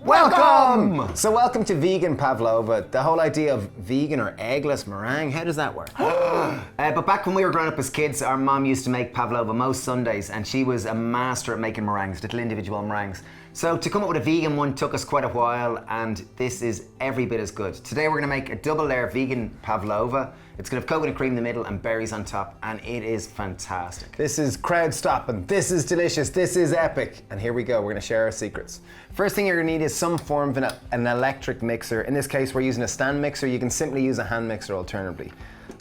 Welcome! So welcome to Vegan Pavlova. The whole idea of vegan or eggless meringue, how does that work? But back when we were growing up as kids, our mom used to make Pavlova most Sundays, and she was a master at making meringues, little individual meringues. So to come up with a vegan one took us quite a while, and this is every bit as good. Today we're gonna make a double layer vegan Pavlova. It's gonna have coconut cream in the middle and berries on top, and it is fantastic. This is crowd stopping, this is delicious, this is epic. And here we go, we're gonna share our secrets. First thing you're gonna need is some form of an electric mixer. In this case, we're using a stand mixer. You can simply use a hand mixer alternatively.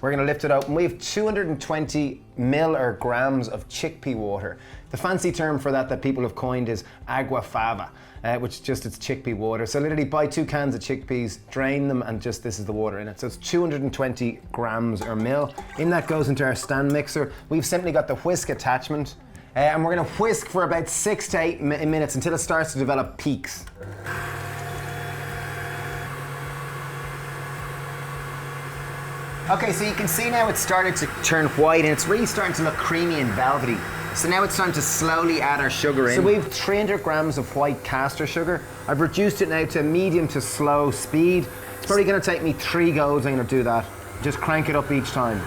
We're gonna lift it open. We have 220 mil or grams of chickpea water. The fancy term for that people have coined is agua fava, which is just it's chickpea water. So literally buy 2 cans of chickpeas, drain them, and just this is the water in it. So it's 220 grams or mil. In that goes into our stand mixer. We've simply got the whisk attachment. And we're gonna whisk for about 6 to 8 minutes until it starts to develop peaks. Okay, so you can see now it's started to turn white and it's really starting to look creamy and velvety. So now it's time to slowly add our sugar in. So we have 300 grams of white caster sugar. I've reduced it now to a medium to slow speed. It's probably gonna take me 3 goes, I'm gonna do that. Just crank it up each time.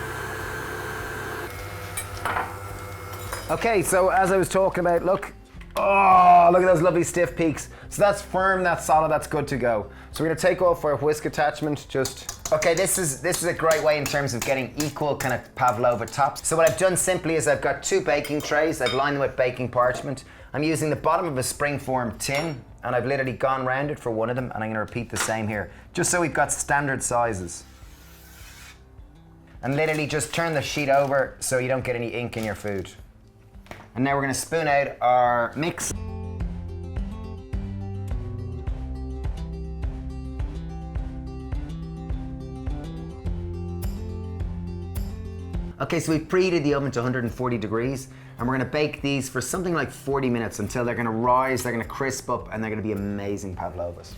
Okay, so as I was talking about, look at those lovely stiff peaks. So that's firm, that's solid, that's good to go. So we're gonna take off our whisk attachment, Okay, this is a great way in terms of getting equal kind of Pavlova tops. So what I've done simply is I've got 2 baking trays, I've lined them with baking parchment. I'm using the bottom of a springform tin, and I've literally gone round it for one of them, and I'm gonna repeat the same here, just so we've got standard sizes. And literally just turn the sheet over so you don't get any ink in your food. And now we're gonna spoon out our mix. Okay, so we've preheated the oven to 140 degrees, and we're gonna bake these for something like 40 minutes until they're gonna rise, they're gonna crisp up, and they're gonna be amazing Pavlovas.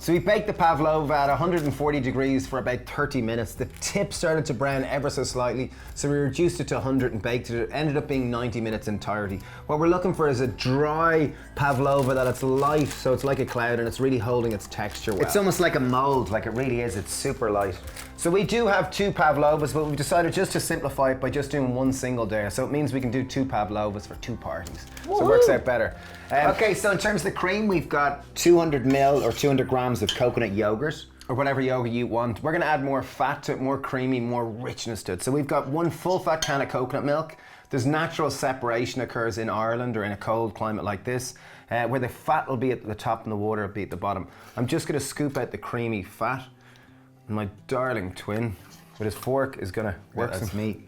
So we baked the Pavlova at 140 degrees for about 30 minutes. The tip started to brown ever so slightly, so we reduced it to 100 and baked it. It ended up being 90 minutes entirety. What we're looking for is a dry Pavlova that it's light, so it's like a cloud and it's really holding its texture well. It's almost like a mold, like it really is, it's super light. So we do have 2 Pavlovas, but we've decided just to simplify it by just doing 1 single dare. So it means we can do 2 Pavlovas for 2 parties. So it works out better. Okay, so in terms of the cream, we've got 200 ml or 200 grams of coconut yogurt. Or whatever yogurt you want. We're gonna add more fat to it, more creamy, more richness to it. So we've got 1 full fat can of coconut milk. There's natural separation occurs in Ireland or in a cold climate like this, where the fat will be at the top and the water will be at the bottom. I'm just gonna scoop out the creamy fat. And my darling twin, with his fork, is gonna work That's me.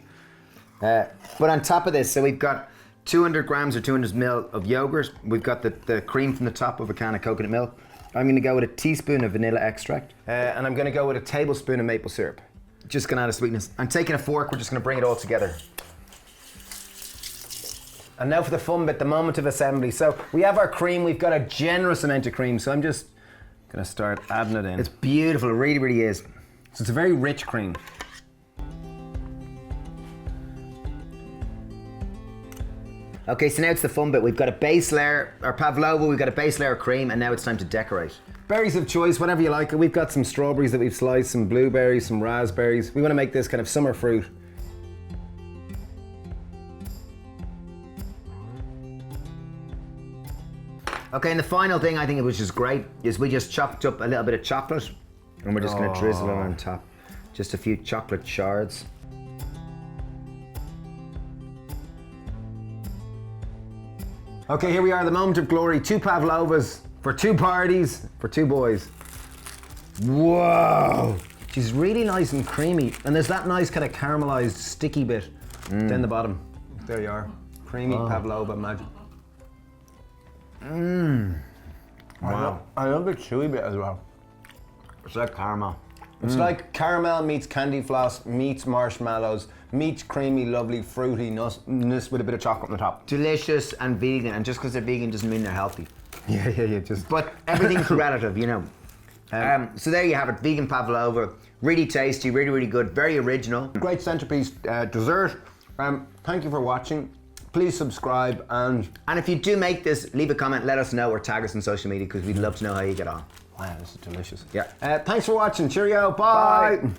But on top of this, so we've got 200 grams or 200 ml of yogurt. We've got the cream from the top of a can of coconut milk. I'm gonna go with a teaspoon of vanilla extract. And I'm gonna go with a tablespoon of maple syrup. Just gonna add a sweetness. I'm taking a fork, we're just gonna bring it all together. And now for the fun bit, the moment of assembly. So we have our cream, we've got a generous amount of cream, so I'm just gonna start adding it in. It's beautiful, it really, really is. So it's a very rich cream. Okay, so now it's the fun bit. We've got a base layer, our Pavlova, we've got a base layer of cream, and now it's time to decorate. Berries of choice, whatever you like. We've got some strawberries that we've sliced, some blueberries, some raspberries. We want to make this kind of summer fruit. Okay, and the final thing I think which is great is we just chopped up a little bit of chocolate and we're just gonna drizzle it on top. Just a few chocolate shards. Okay, here we are, the moment of glory. 2 Pavlovas for 2 parties for 2 boys. Whoa! She's really nice and creamy. And there's that nice kind of caramelized sticky bit down the bottom. There you are. Creamy Pavlova magic. Wow. I love the chewy bit as well. It's like caramel. It's like caramel meets candy floss, meets marshmallows, meets creamy, lovely, fruitiness with a bit of chocolate on the top. Delicious and vegan, and just because they're vegan doesn't mean they're healthy. Yeah, just. But everything's relative, you know. So there you have it, vegan pavlova. Really tasty, really good, very original. Great centerpiece dessert. Thank you for watching. Please subscribe and if you do make this, leave a comment, let us know, or tag us on social media because we'd love to know how you get on. wow, this is delicious. Yeah. Thanks for watching. Cheerio. Bye. Bye.